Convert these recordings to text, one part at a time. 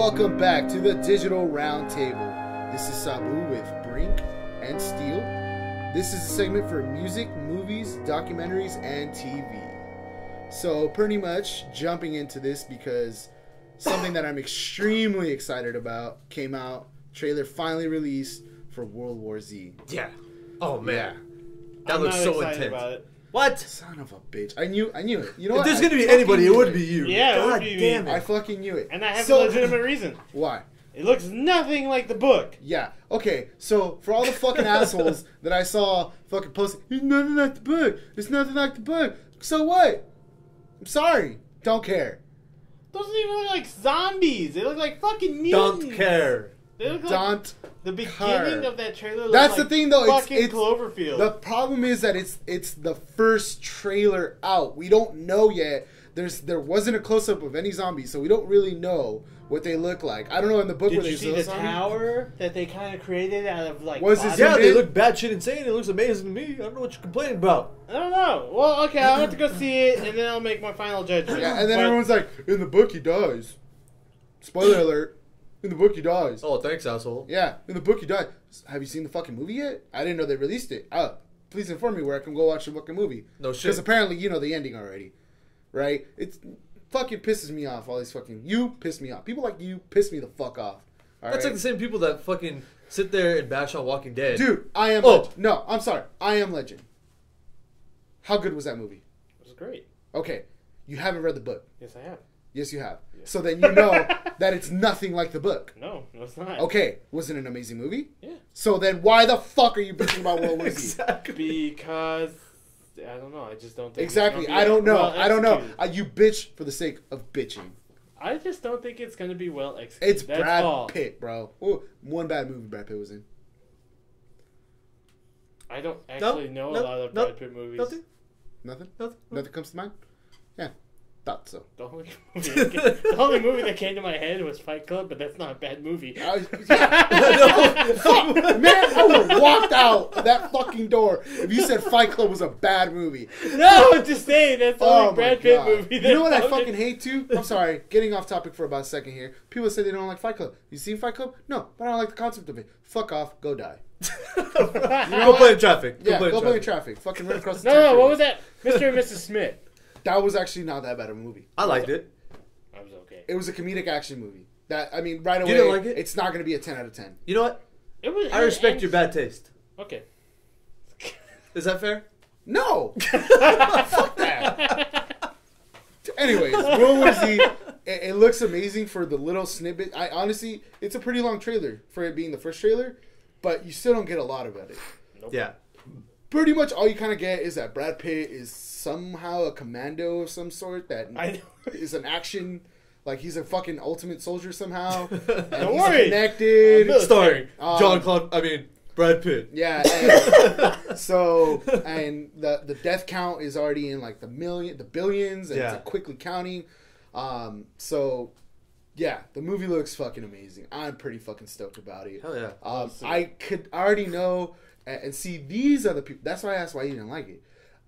welcome back to the Digital Roundtable. This is Saboo with Brink and Steel. This is a segment for music, movies, documentaries, and TV. So pretty much jumping into this because something that I'm extremely excited about came out, trailer finally released for World War Z. Yeah. Oh man. Yeah. That looks so intense. About it. What? Son of a bitch. I knew it. You know If what? there's gonna be anybody, it would be you. Yeah, God it would be damn me. it. I fucking knew it. And I have a legitimate reason. Why? It looks nothing like the book. Yeah. Okay. So for all the fucking assholes that I saw fucking posting, it's nothing like the book. It's nothing like the book. So what? I'm sorry. Don't care. Those don't even look like zombies. They look like fucking mutants. Don't care. They look like Don't. the beginning care. of that trailer. That's like the thing, though. Fucking It's Cloverfield. the problem is that it's the first trailer out. We don't know yet. There wasn't a close up of any zombies, so we don't really know what they look like. I don't know in the book Did where you they see the tower that they kind of created out of like? Was it bodies? Yeah, zoomed they in? look batshit insane. It looks amazing to me. I don't know what you're complaining about. I don't know. Well, okay, I'll have to go see it, and then I'll make my final judgment. Yeah, and then But everyone's like, in the book he dies. Spoiler alert. In the book he dies. Oh, thanks, asshole. Yeah, in the book he died. Have you seen the fucking movie yet? I didn't know they released it. Please inform me where I can go watch the fucking movie. No shit. Because apparently you know the ending already. Right? It's fucking pisses me off, all these fucking... You piss me off. People like you piss me the fuck off. All That's right? like the same people that fucking sit there and bash on Walking Dead. Dude, I Am Oh. Legend. No, I'm sorry. I Am Legend. How good was that movie? it was great. Okay. You haven't read the book. Yes, I have. Yes, you have. Yeah. So then you know that it's nothing like the book. No, it's not. Okay. Was it an amazing movie? Yeah. So then why the fuck are you bitching about World War Z? Exactly. Because I don't know. I just don't think Exactly. it's gonna I be don't know. well I don't know. executed. You bitch for the sake of bitching. I just don't think it's gonna be well executed. It's That's Brad all. Pitt, bro. Ooh, one bad movie Brad Pitt was in. I don't actually know a lot of Brad Pitt movies. Nothing. Nothing? Nothing. Nothing comes to mind? Yeah. Thought so. The only movie that came to my head was Fight Club, but that's not a bad movie. Fuck, man, I would have walked out that fucking door if you said Fight Club was a bad movie. No, I'm just saying that's the only Oh Brad my Pitt God. movie. You know what I that fucking hate too? I'm sorry, getting off topic for about a second here. People say they don't like Fight Club. You seen Fight Club? No, but I don't like the concept of it. Fuck off, go die. Go play in traffic. Yeah, go play in traffic. Fucking run across the No, what was that? Mr. and Mrs. Smith. That was actually not that bad of a movie. I liked it. I was okay. It was a comedic action movie. That I mean, right away, didn't like it? It's not going to be a 10 out of 10. You know what? It was. I respect your bad taste. Okay. Is that fair? No, fuck that. Anyways, World War Z. It looks amazing for the little snippet. I honestly, it's a pretty long trailer for it being the first trailer, but you still don't get a lot about it. Nope. Yeah. Pretty much all you kind of get is that Brad Pitt is somehow a commando of some sort that is an action, like he's a fucking ultimate soldier somehow. Don't worry. Connected. Starring Um, Brad Pitt. Yeah. And so, and the death count is already in like the billions, and Yeah. it's quickly counting. So, yeah, the movie looks fucking amazing. I'm pretty fucking stoked about it. Hell yeah. I could already know and see these are the people. That's why I asked why you didn't like it.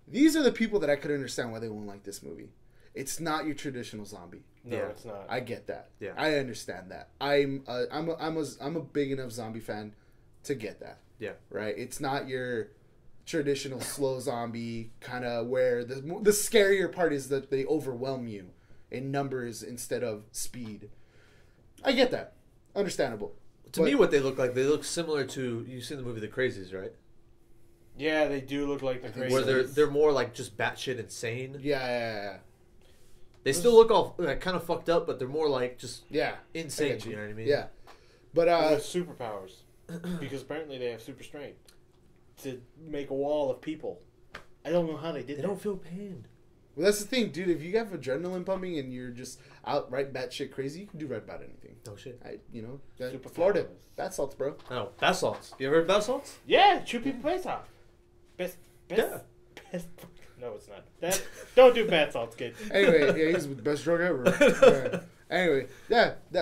These are the people that I could understand why they won't like this movie. It's not your traditional zombie. No, Yeah. it's not. I get that. Yeah. I understand that. I'm a big enough zombie fan to get that. Yeah. Right. It's not your traditional slow zombie kind of where the scarier part is that they overwhelm you in numbers instead of speed. I get that. Understandable. To me, what they look like, they look similar to, you've seen the movie The Crazies, right? Yeah, they do look like the crazy. Where they're more like just batshit insane. Yeah. They still look all like, kind of fucked up, but they're more like just Yeah. I insane. get You know what I mean? Yeah. But with superpowers, because apparently they have super strength to make a wall of people. I don't know how they did They that. don't feel pain. well, that's the thing, dude. If you have adrenaline pumping and you're just outright batshit crazy, you can do right about anything. No shit. Superpowers. Florida, bath salts, bro. Oh, bath salts. You ever heard of bath salts? Yeah, chew people's face off. Best. Yeah. No, it's not. Don't do bath salts, kid. Anyway, yeah, he's the best drug ever. Yeah. Anyway,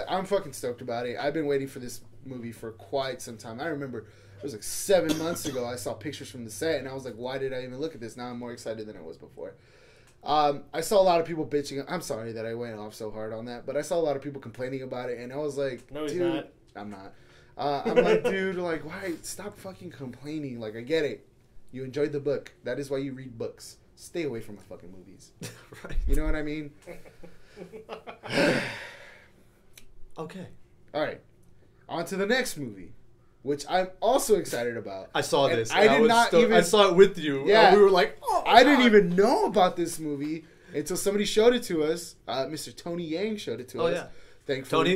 I'm fucking stoked about it. I've been waiting for this movie for quite some time. I remember it was like 7 months ago. I saw pictures from the set, and I was like, why did I even look at this? Now I'm more excited than I was before. I saw a lot of people bitching. I'm sorry that I went off so hard on that, but I saw a lot of people complaining about it, and I was like, No, he's dude, not. I'm not. I'm like, dude, like, why? Stop fucking complaining. Like, I get it. You enjoyed the book. That is why you read books. Stay away from my fucking movies. Right. You know what I mean? Okay. All right. On to the next movie, which I'm also excited about. I saw And this. I did not even. I saw it with you. Yeah. And we were like, oh, I didn't even know about this movie until somebody showed it to us. Mr. Tony Yang showed it to us. Oh, yeah. Thankfully. Tony,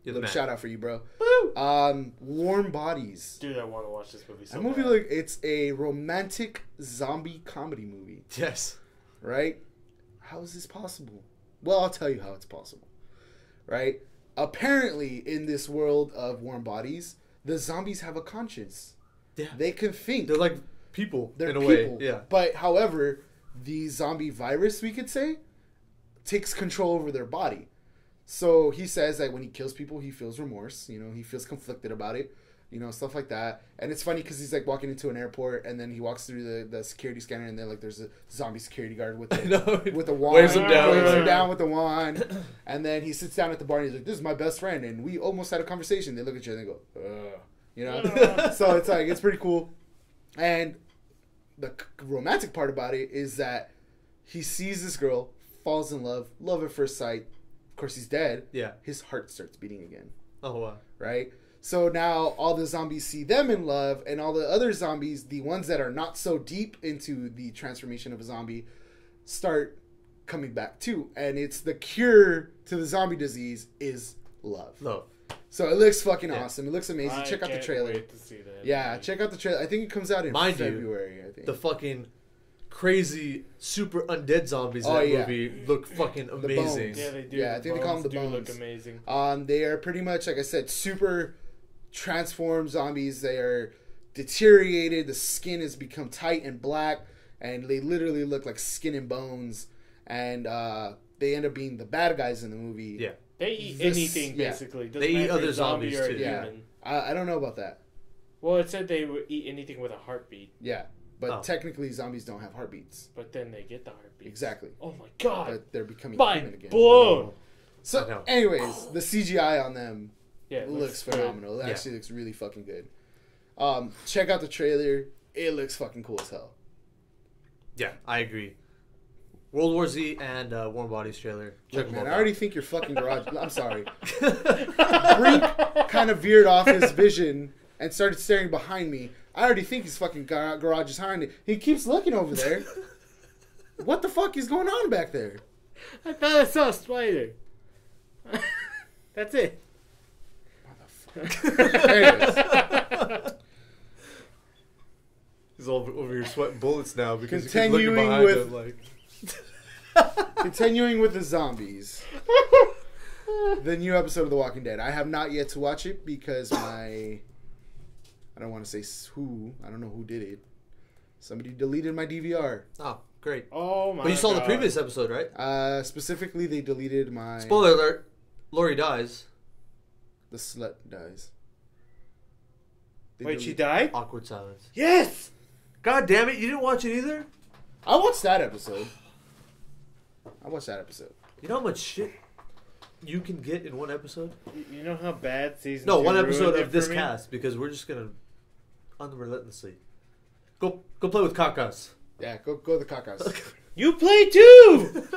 you're the Little man. shout out for you, bro. Woo! Warm Bodies. Dude, I want to watch this movie so That movie, bad. like, it's a romantic zombie comedy movie, Yes. right? How is this possible? Well, I'll tell you how it's possible, right? Apparently, in this world of Warm Bodies, the zombies have a conscience. Yeah. They can think. They're like people They're in a people. way. Yeah. But, however, the zombie virus, we could say, takes control over their body. So he says that when he kills people, he feels remorse. You know, he feels conflicted about it. You know, stuff like that. And it's funny because he's like walking into an airport, and then he walks through the security scanner, and then like there's a zombie security guard with with a wand, Waves him down. waves him down with the wand, and then he sits down at the bar, and he's like, "This is my best friend," and we almost had a conversation. They look at you and they go, "Ugh," you know. So it's like it's pretty cool. And the romantic part about it is that he sees this girl, falls in love at first sight. Of course, he's dead. Yeah. His heart starts beating again. Oh, wow. Right? So now all the zombies see them in love, and all the other zombies, the ones that are not so deep into the transformation of a zombie, start coming back too. And it's the cure to the zombie disease is love. Love. So it looks fucking awesome. It looks amazing. I Check out the can't trailer. wait to see that. Yeah, check out the trailer. I think it comes out in Mind you, February, I think. The fucking crazy super undead zombies in Oh, that yeah. movie look fucking amazing. bones. Yeah, they do. Yeah, I think they call them the do bones. look amazing. They are pretty much, like I said, super transformed zombies. They are deteriorated. The skin has become tight and black, and they literally look like skin and bones. And they end up being the bad guys in the movie. Yeah. They eat This- anything, yeah. basically. Doesn't They eat matter if other it's a zombie zombies, or a too. Yeah. human. I don't know about that. Well, it said they would eat anything with a heartbeat, Yeah. But Oh. technically, zombies don't have heartbeats. but then they get the heartbeat. Exactly. Oh my god. But they're becoming human Mind again. blown. I So, know. anyways, the CGI on them Yeah, it looks good. phenomenal. It Yeah. actually looks really fucking good. Check out the trailer. It looks fucking cool as hell. Yeah, I agree. World War Z and Warm Bodies trailer. Check Look, them man, both I already think your fucking garage. I'm sorry. Brink kind of veered off his vision and started staring behind me. I already think his fucking garage is behind it. He keeps looking over there. What the fuck is going on back there? I thought I saw a spider. That's it. Anyways, He's over here sweating bullets now because you keep Continuing looking behind with- him like. continuing with the zombies. The new episode of The Walking Dead. I have not yet to watch it because I don't want to say who. I don't know who did it. Somebody deleted my DVR. Oh, great. Oh my But you saw the God. previous episode, right? Specifically, they deleted my... Spoiler alert: Lori dies. The slut dies. They Wait, she delete- died? Awkward silence. Yes! God damn it! You didn't watch it either. I watched that episode. You know how much shit you can get in one episode? You know how bad season No, 2 one ruined episode it of this for me? cast because we're just gonna unrelentlessly go play with Kakas. Yeah, go the cacas. You play too!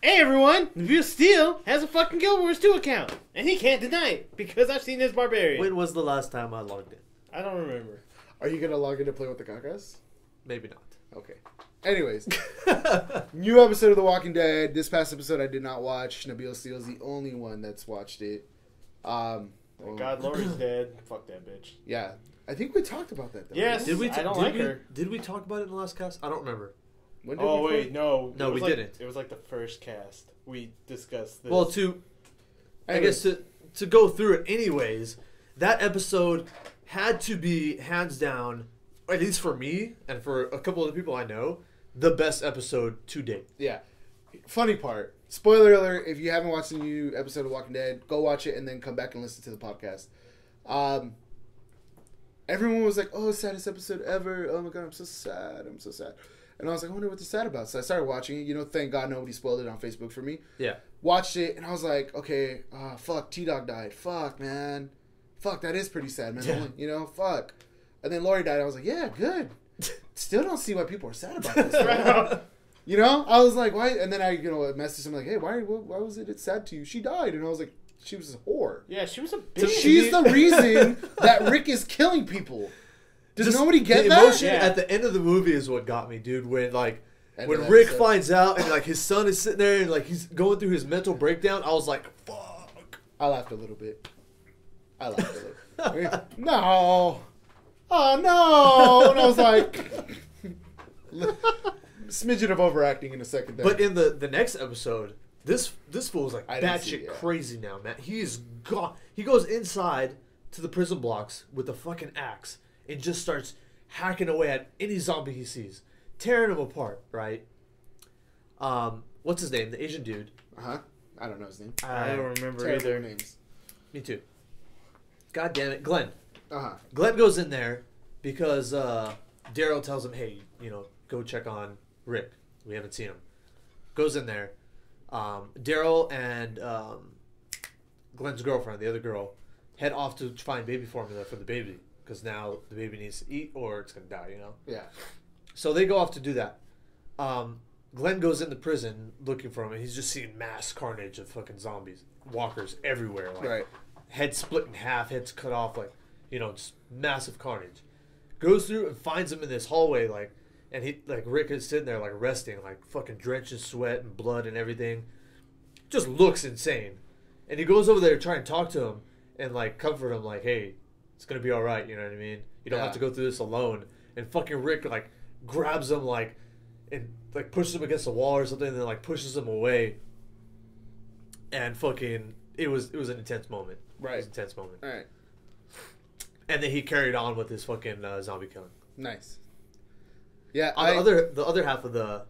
Hey everyone, NabeelSteel has a fucking Guild Wars 2 account, and he can't deny it because I've seen this barbarian. When was the last time I logged in? I don't remember. Are you gonna log in to play with the cacas? Maybe not. Okay. Anyways, new episode of The Walking Dead. This past episode I did not watch. NabeelSteel is the only one that's watched it. Thank God Lori's dead. Fuck that bitch. Yeah, I think we talked about that. Though. Yes. Did we? I don't like her. Did we talk about it in the last cast? I don't remember. When did Oh we wait, no. No, It was we like- didn't. It was like the first cast. We discussed this. Well, I guess to go through it anyways, that episode had to be hands down, or at least for me and for a couple of the people I know, the best episode to date. Yeah. Funny part. Spoiler alert, if you haven't watched the new episode of Walking Dead, go watch it and then come back and listen to the podcast. Everyone was like, oh, saddest episode ever. Oh my God, I'm so sad. And I was like, I wonder what they're sad about. So I started watching it. You know, thank God nobody spoiled it on Facebook for me. Yeah. Watched it, and I was like, okay, fuck, T-Dog died. Fuck, man. Fuck, that is pretty sad, man. Yeah. You know, fuck. And then Lori died. I was like, yeah, good. Still don't see why people are sad about this. Right? You know, I was like, why? And then I, messaged him like, hey, why was it sad to you? She died. And I was like, she was a whore. Yeah, she was a bitch. So she's the reason that Rick is killing people. Does nobody get the that? emotion at the end of the movie is what got me, dude. When Rick finds out and like his son is sitting there and like he's going through his mental breakdown, I was like, fuck. I laughed a little bit. No. Oh no. And I was like, smidgen of overacting in a second there. But in the next episode, this fool is like I didn't see batshit it, yeah. crazy now, man. He is gone. He goes inside to the prison blocks with a fucking axe and just starts hacking away at any zombie he sees, tearing them apart, right? What's his name? The Asian dude. I don't know his name. I don't remember Terrible either. names. Me too. God damn it, Glenn. Uh-huh. Glenn goes in there because Daryl tells him, hey, go check on Rick. We haven't seen him. Goes in there. Daryl and Glenn's girlfriend, the other girl, head off to find baby formula for the baby because now the baby needs to eat or it's going to die, Yeah. So they go off to do that. Glenn goes into prison looking for him, and he's just seeing mass carnage of fucking zombies, walkers everywhere. Like, Right. Heads split in half, heads cut off, like, just massive carnage. Goes through and finds him in this hallway, like, and he, like, Rick is sitting there, like, resting, like, fucking drenched in sweat and blood and everything. Just looks insane. And he goes over there to try and talk to him and, like, comfort him, like, hey, it's gonna be alright, you know what I mean? You don't have to go through this alone. And fucking Rick, like, grabs him, like, and, like, pushes him against the wall or something and then, like, pushes him away. And fucking, it was an intense moment. Right. It was an intense moment. All right. And then he carried on with his fucking zombie killing. Nice. Yeah. On the other half of the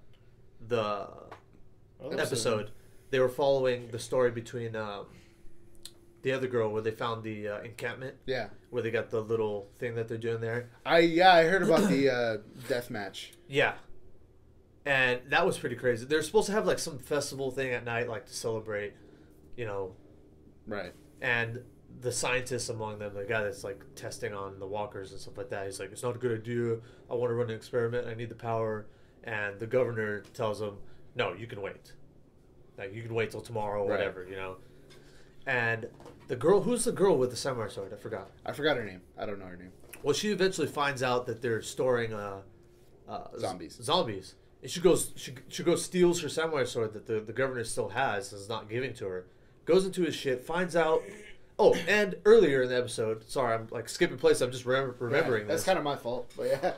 episode, they were following the story between the other girl where they found the encampment. Yeah. Where they got the little thing that they're doing there. I heard about the death match. Yeah. And that was pretty crazy. They're supposed to have like some festival thing at night, like to celebrate, Right. And the scientist among them, the guy that's like testing on the walkers and stuff like that, he's like, it's not a good idea. I want to run an experiment. I need the power. And the governor tells him, no, you can wait. Like, you can wait till tomorrow or whatever, And the girl, who's the girl with the samurai sword? I forgot. I forgot her name. I don't know her name. Well, she eventually finds out that they're storing Zombies. And she goes steals her samurai sword that the governor still has and is not giving to her. Goes into his shit, finds out. Oh, and earlier in the episode, sorry, I'm like skipping place. I'm just remembering this. That's kind of my fault, but yeah.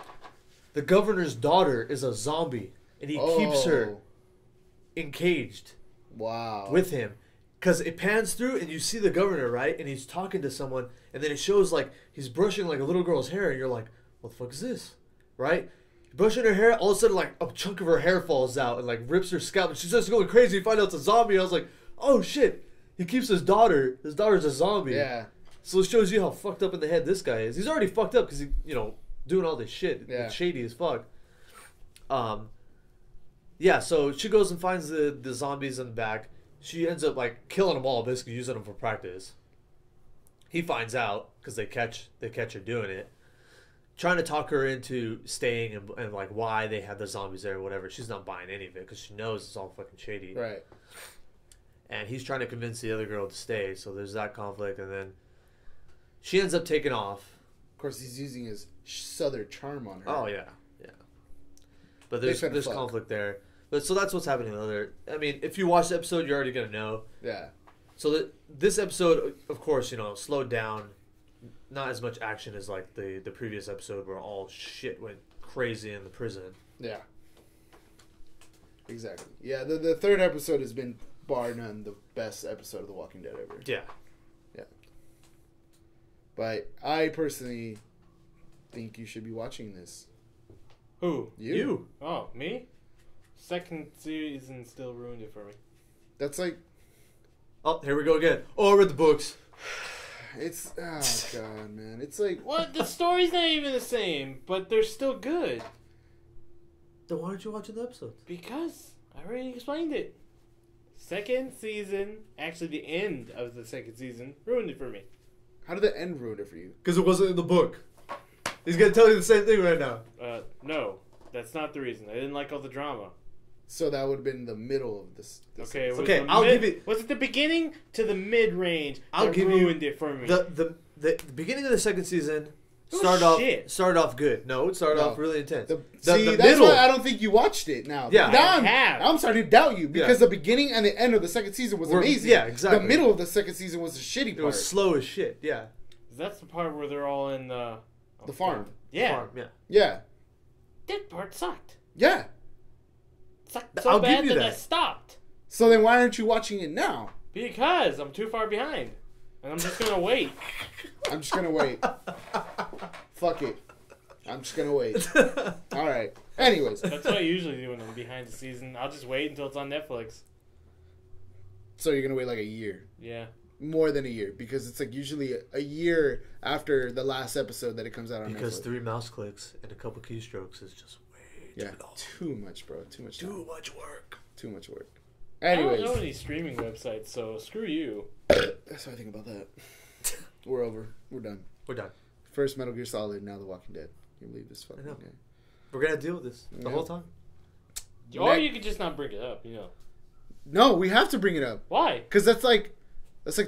The governor's daughter is a zombie, and he keeps her encaged. Wow. With him. Because it pans through, and you see the governor, right? And he's talking to someone, and then it shows, like, he's brushing, like, a little girl's hair, and you're like, what the fuck is this? Right? Brushing her hair, all of a sudden, like, a chunk of her hair falls out and, like, rips her scalp, and she's just going crazy. You find out it's a zombie. I was like, oh, shit. He keeps his daughter. His daughter's a zombie. Yeah. So it shows you how fucked up in the head this guy is. He's already fucked up because he, doing all this shit. Yeah. It's shady as fuck. Yeah, so she goes and finds the zombies in the back. She ends up, like, killing them all, basically using them for practice. He finds out because they catch her doing it. Trying to talk her into staying and like, why they have the zombies there or whatever. She's not buying any of it because she knows it's all fucking shady. Right. And he's trying to convince the other girl to stay, so there's that conflict, and then she ends up taking off. Of course, he's using his southern charm on her. Oh, yeah. But there's conflict there. But so that's what's happening in the other. I mean, if you watch the episode, you're already going to know. Yeah. So this episode, of course, slowed down. Not as much action as like the previous episode where all shit went crazy in the prison. Yeah. Exactly. Yeah, the third episode has been, bar none, the best episode of The Walking Dead ever. Yeah. Yeah. But I personally think you should be watching this. Who? You. Oh, me? Second season still ruined it for me. That's like... Oh, here we go again. Oh, I read the books. It's... Oh, God, man. It's like... What? The story's not even the same, but they're still good. Then why aren't you watching the episodes? Because I already explained it. Second season, actually the end of the second season, ruined it for me. How did the end ruin it for you? Because it wasn't in the book. He's gonna tell you the same thing right now. No, that's not the reason. I didn't like all the drama. So that would have been the middle of this. Okay, I'll give it. Was it the beginning to the mid range? I'll give you ruined it for me. The beginning of the second season started off good. No, it started off really intense. The the that's middle, why I don't think you watched it now. Yeah, now I'm starting to doubt you because the beginning and the end of the second season was amazing. Yeah, exactly. The middle of the second season was the shitty part. It was slow as shit. Yeah, that's the part where they're all in the farm. Yeah, the farm, yeah. That part sucked. Yeah. Sucked so bad that I stopped. So then why aren't you watching it now? Because I'm too far behind. And I'm just going to wait. I'm just going to wait. Fuck it. I'm just going to wait. All right. Anyways. That's what I usually do when I'm behind the season. I'll just wait until it's on Netflix. So you're going to wait like a year? Yeah. More than a year. Because it's like usually a year after the last episode that it comes out on Netflix. Because 3 mouse clicks and a couple keystrokes is just way too long. Too much, bro. Too much time. Too much work. Too much work. Anyways. I don't know any streaming websites, so screw you. That's what I think about that. We're over. We're done. We're done. First Metal Gear Solid, now The Walking Dead. Can you believe this fucking guy? We're going to deal with this the whole time. Or you could just not bring it up, you know. No, we have to bring it up. Why? Because that's like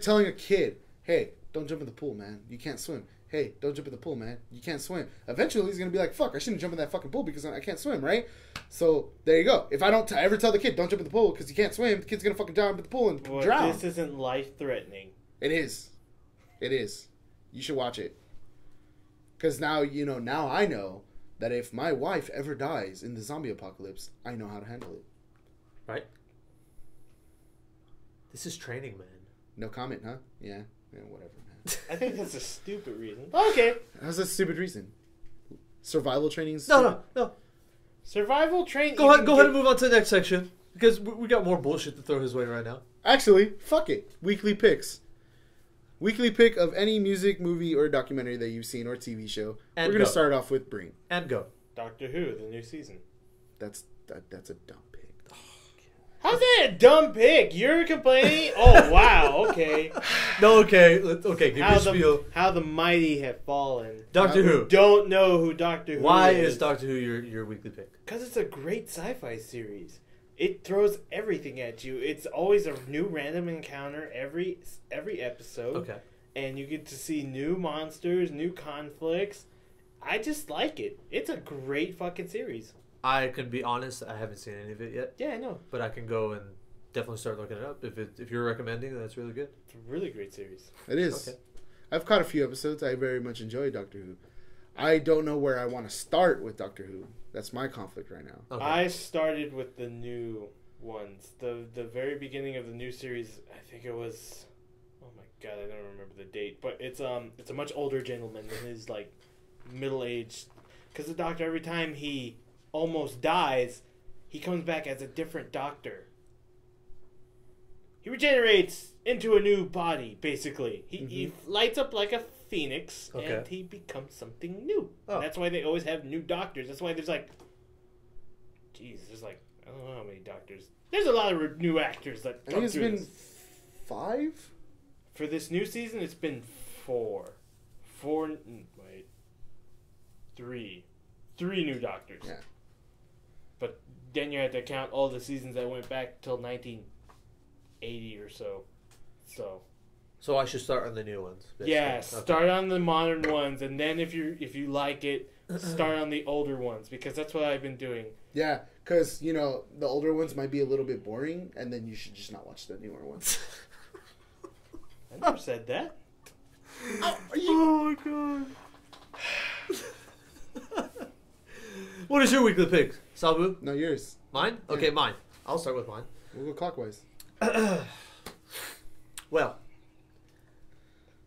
telling a kid, hey, don't jump in the pool, man. You can't swim. Hey, don't jump in the pool, man. You can't swim. Eventually, he's going to be like, fuck, I shouldn't jump in that fucking pool because I can't swim, right? So, there you go. If I don't ever tell the kid, don't jump in the pool because you can't swim, the kid's going to fucking jump in the pool and drown. This isn't life-threatening. It is. It is. You should watch it. Because now, now I know that if my wife ever dies in the zombie apocalypse, I know how to handle it. Right? This is training, man. No comment, huh? Yeah, whatever, man. I think that's a stupid reason. Okay. How's that a stupid reason? Survival training? No. Survival training. Go ahead and move on to the next section. Because we got more bullshit to throw his way right now. Actually, fuck it. Weekly picks. Weekly pick of any music, movie, or documentary that you've seen or TV show. And we're going to start off with Brink. And go. Doctor Who, the new season. That's a dumb pick. How's that a dumb pick? You're complaining? Oh, wow, okay. No, okay. Give your spiel. How the mighty have fallen. Doctor Who. Don't know who Doctor Who is. Why is Doctor Who your weekly pick? Because it's a great sci-fi series. It throws everything at you. It's always a new random encounter every episode. Okay. And you get to see new monsters, new conflicts. I just like it. It's a great fucking series. I can be honest, I haven't seen any of it yet. Yeah, I know. But I can go and definitely start looking it up. If you're recommending, that's really good. It's a really great series. It is. Okay. I've caught a few episodes. I very much enjoy Doctor Who. I don't know where I want to start with Doctor Who. That's my conflict right now. Okay. I started with the new ones. The very beginning of the new series, I think it was... Oh my god, I don't remember the date. But it's a much older gentleman than his, like, middle-aged... Because the Doctor, every time he almost dies, he comes back as a different Doctor. He regenerates into a new body, basically. He lights up like a phoenix, and he becomes something new. Oh. And that's why they always have new Doctors. That's why there's like... Jeez, there's like... I don't know how many Doctors. There's a lot of new actors that I think it's been 5? For this new season, it's been 4. 3 new Doctors. Yeah. But then you have to count all the seasons that went back till 1980 or so. So I should start on the new ones. Yeah, start on the modern ones, and then if you like it, start on the older ones, because that's what I've been doing. Yeah, because, the older ones might be a little bit boring, and then you should just not watch the newer ones. I never said that. Oh, my God. What is your weekly pick, Saboo? No, yours. Mine? Okay, mine. I'll start with mine. We'll go clockwise. Well,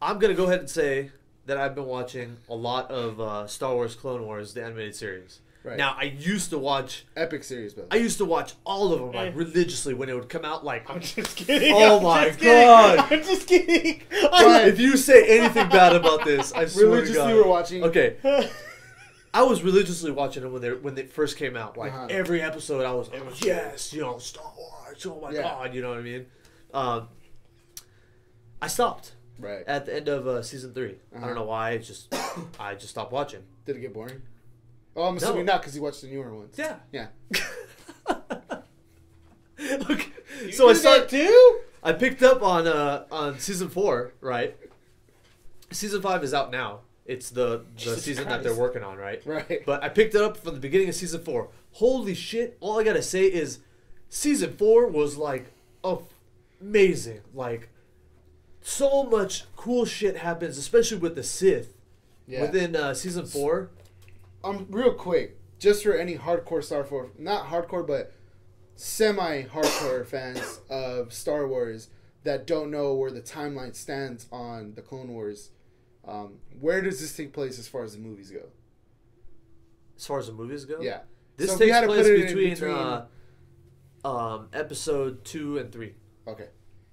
I'm going to go ahead and say that I've been watching a lot of Star Wars Clone Wars, the animated series. Right. Now, I used to watch... Epic series, Bill. I used to watch all of them, like, religiously when it would come out, like... I'm just kidding. Oh, my God. I'm just kidding. If you say anything bad about this, I swear to God. Religiously we're watching... Okay. I was religiously watching them when they first came out. Like every episode, I was yes, Star Wars. Oh my god, you know what I mean? I stopped at the end of season 3. I don't know why. I just stopped watching. Did it get boring? Oh, I'm assuming not because you watched the newer ones. Yeah. Okay. So I started too. I picked up on season 4, right? Season 5 is out now. It's the season that they're working on, right? Right. But I picked it up from the beginning of season 4. Holy shit! All I gotta say is, season 4 was like amazing. Like, so much cool shit happens, especially with the Sith. Yeah. Within season 4. Real quick, just for any hardcore Star Wars, not hardcore, but semi-hardcore fans of Star Wars that don't know where the timeline stands on the Clone Wars, where does this take place as far as the movies go? As far as the movies go? Yeah. This takes place between episode 2 and 3. Okay.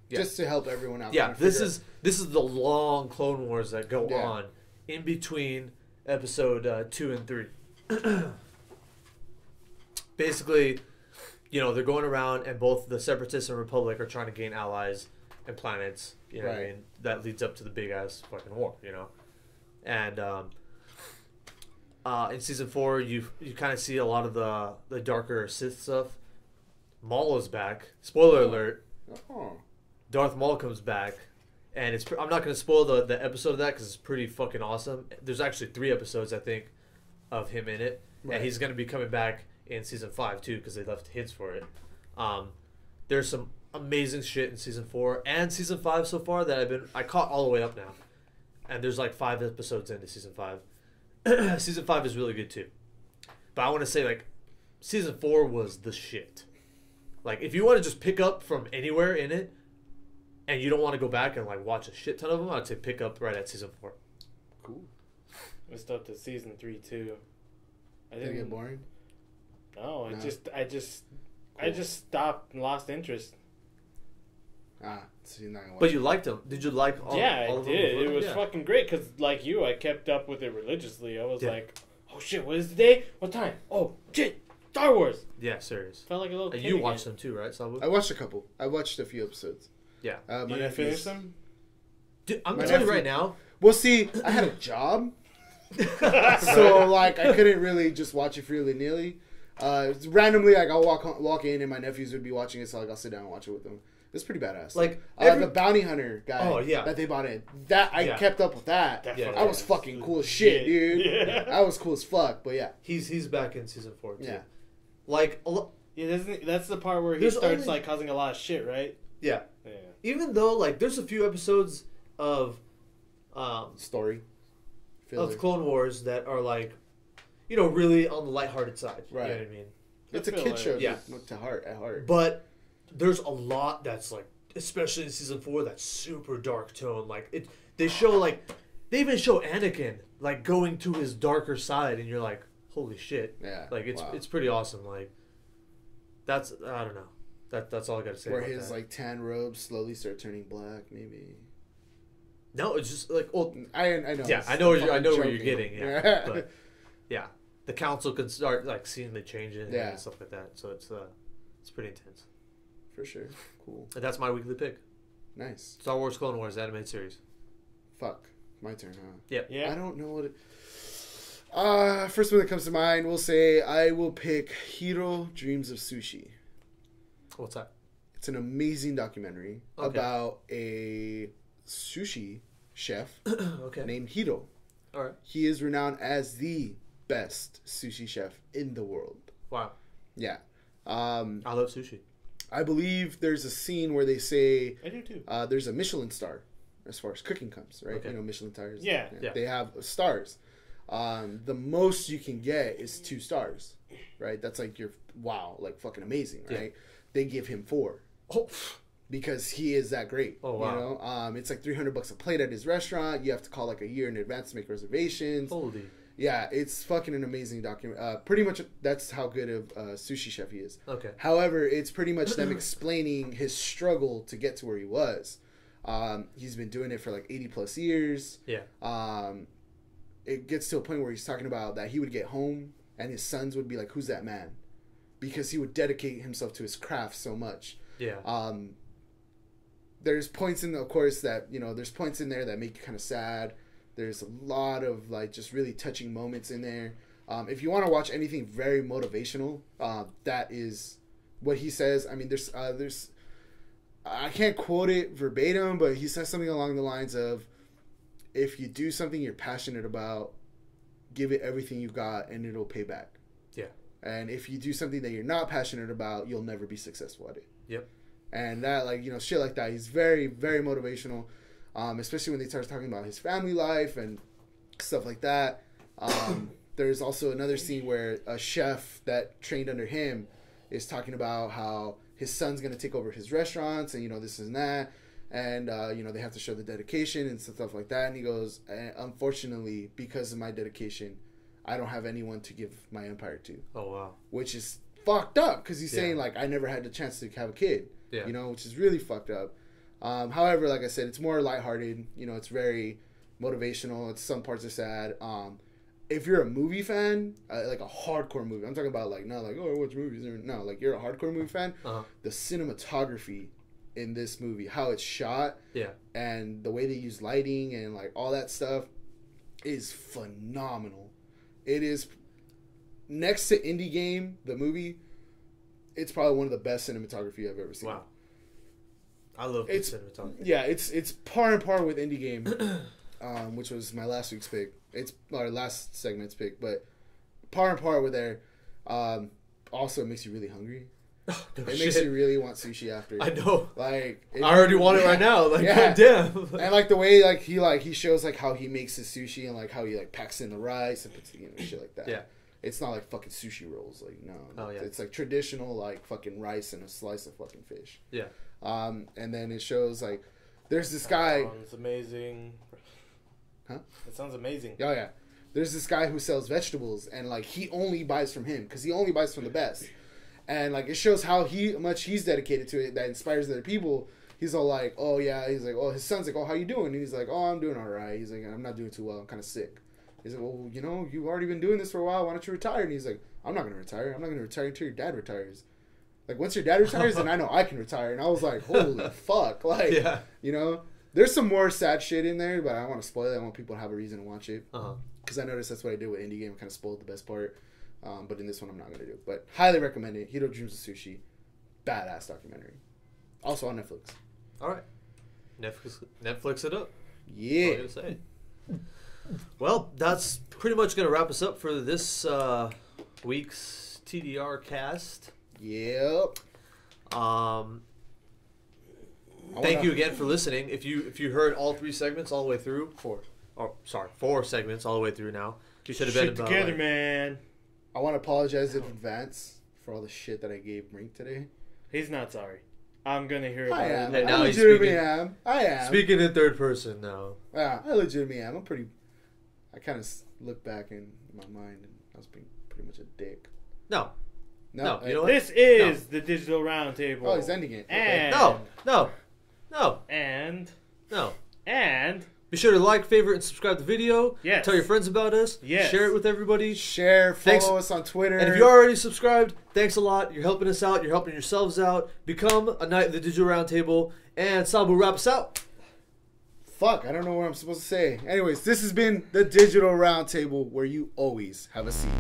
Yeah. Just to help everyone out. Yeah, this is the long Clone Wars that go on in between episode 2 and 3. Basically, they're going around and both the Separatists and Republic are trying to gain allies and planets. You know what I mean? That leads up to the big ass fucking war. And in season 4, you kind of see a lot of the darker Sith stuff. Maul is back. Spoiler alert. Darth Maul comes back. And I'm not going to spoil the episode of that because it's pretty fucking awesome. There's actually 3 episodes, I think, of him in it. Right. And he's going to be coming back in season 5, too, because they left hints for it. There's some amazing shit in season 4 and season 5 so far that I caught all the way up now. And there's like 5 episodes into season 5. Season 5 is really good, too. But I want to say, like, season 4 was the shit. Like, if you want to just pick up from anywhere in it, and you don't want to go back and like watch a shit ton of them, I'd say pick up right at season 4. Cool. I stopped at season 3 too. Did it get boring? No, I just stopped and lost interest. So you're not gonna watch But you liked them. Did you like all? Yeah, all I did. It was fucking great because, like you, I kept up with it religiously. I was like, "Oh shit, what is the day? What time? Oh shit, Star Wars." Yeah, serious. Felt like a little. And kid you again. watched them too, right, Saboo? I watched a couple. I watched a few episodes. Yeah. Did you finish them? Dude, I'm gonna tell you right now. Well, see, I had a job, so like I couldn't really just watch it freely nilly. Randomly, like I'll walk in, and my nephews would be watching it, so like I'll sit down and watch it with them. It's pretty badass. Like the bounty hunter guy. Oh yeah. That they bought in. That I kept up with that. That was fucking cool as shit, dude. Yeah. That was cool as fuck. But yeah, he's back in season 4 too. Yeah. Like that's the part where he starts like causing a lot of shit, right? Yeah. Yeah. Even though like there's a few episodes of story of Clone Wars that are like, really on the lighthearted side. Right. You know what I mean? It's a kid show. Yeah. At heart. But there's a lot that's like, especially in season 4, that's super dark tone. Like they even show Anakin like going to his darker side, and you're like, holy shit. Yeah. Like it's pretty awesome. Like I don't know. That's all I gotta say. Where his like tan robes slowly start turning black, maybe. No, it's just like I know. Yeah, I know where you're getting. Yeah, but yeah, the council can start like seeing the changes and stuff like that. So it's pretty intense. For sure. Cool. And that's my weekly pick. Nice. Star Wars Clone Wars animated series. Fuck, my turn, huh? Yeah. I don't know what it. First one that comes to mind, we'll say I will pick Hiro Dreams of Sushi. What's that? It's an amazing documentary about a sushi chef named Hiro. All right. He is renowned as the best sushi chef in the world. Wow. Yeah. I love sushi. I believe there's a scene where they say I do too. There's a Michelin star as far as cooking comes, right? Okay. Michelin tires. Yeah. They have stars. The most you can get is 2 stars, right? That's like like fucking amazing, right? Yeah. They give him 4 because he is that great. Oh wow! It's like $300 a plate at his restaurant. You have to call like a year in advance to make reservations. Holy. Yeah, it's fucking an amazing document. Pretty much that's how good of a sushi chef he is. Okay. However, it's pretty much them explaining his struggle to get to where he was. He's been doing it for like 80 plus years. Yeah. it gets to a point where he's talking about that he would get home and his sons would be like, "Who's that man?" Because he would dedicate himself to his craft so much. Yeah. There's points in, of course, that, you know, there's points in there that make you kind of sad. There's a lot of, like, just really touching moments in there. If you want to watch anything very motivational, that is what he says. I mean, there's I can't quote it verbatim, but he says something along the lines of, if you do something you're passionate about, give it everything you got and it'll pay back. Yeah. And if you do something that you're not passionate about, you'll never be successful at it. Yep. And that, like, you know, shit like that. He's very, very motivational, especially when he starts talking about his family life and stuff like that. There's also another scene where a chef that trained under him is talking about how his son's going to take over his restaurants and, you know, this and that. And, you know, they have to show the dedication and stuff like that. And he goes, unfortunately, because of my dedication, I don't have anyone to give my empire to. Oh, wow. Which is fucked up, because he's saying, like, I never had the chance to have a kid. Yeah. You know, which is really fucked up. However, like I said, it's more lighthearted. You know, it's very motivational. Some parts are sad. If you're a movie fan, like a hardcore movie, I'm talking about, like, not like, oh, I watch movies. No, like, you're a hardcore movie fan. The cinematography in this movie, how it's shot, and the way they use lighting and, like, all that stuff is phenomenal. It is, next to Indie Game, the movie, it's probably one of the best cinematography I've ever seen. Wow. I love good cinematography. Yeah, it's par and par with Indie Game, which was my last week's pick. It's our last segment's pick, but par and par with there. Also, it makes you really hungry. It makes you really want sushi after. I know. Like, I already want it right now. Like, goddamn. And, like, the way, like, he shows, like, how he makes his sushi and, like, how he, like, packs in the rice and puts, you know, shit like that. Yeah. It's not like fucking sushi rolls. Like, no. Oh, yeah. It's like traditional, like, fucking rice and a slice of fucking fish. Yeah. And then it shows, like, there's this guy. Sounds amazing. Huh? It sounds amazing. Oh, yeah. There's this guy who sells vegetables, and, like, he only buys from him because he only buys from the best. And, like, it shows how much he's dedicated to it that inspires other people. He's all like, oh, yeah. He's like, oh, his son's like, oh, how you doing? And he's like, oh, I'm doing all right. He's like, I'm not doing too well. I'm kind of sick. He's like, well, you know, you've already been doing this for a while. Why don't you retire? And he's like, I'm not going to retire. I'm not going to retire until your dad retires. Like, once your dad retires, then I know I can retire. And I was like, holy fuck. Like, you know, there's some more sad shit in there, but I don't want to spoil it. I want people to have a reason to watch it. Because I noticed that's what I did with Indie Game. I kind of spoiled the best part. But in this one, I'm not going to do it. But highly recommend it. Hiro Dreams of Sushi. Badass documentary. Also on Netflix. All right. Netflix it up. Yeah. That's all I gotta say. Well, that's pretty much going to wrap us up for this week's TDR cast. Yep. Thank you again for listening. If you heard all 3 segments all the way through, 4 segments all the way through now, you should have been about together, man. I want to apologize in advance for all the shit that I gave Brink today. He's not sorry. I'm gonna hear about I am. it. And now I he's legitimately am. I am. Speaking in third person now. Yeah, I legitimately am. I kind of look back in my mind and I was being pretty much a dick. No. You know what? This is the Digital Roundtable. Oh, he's ending it. And No. And be sure to like, favorite, and subscribe to the video. Yes. Tell your friends about us. Yes. Share it with everybody. Follow us on Twitter. And if you're already subscribed, thanks a lot. You're helping us out. You're helping yourselves out. Become a Knight of the Digital Roundtable. And Saboo, wrap us out. Fuck, I don't know what I'm supposed to say. Anyways, this has been the Digital Roundtable, where you always have a seat.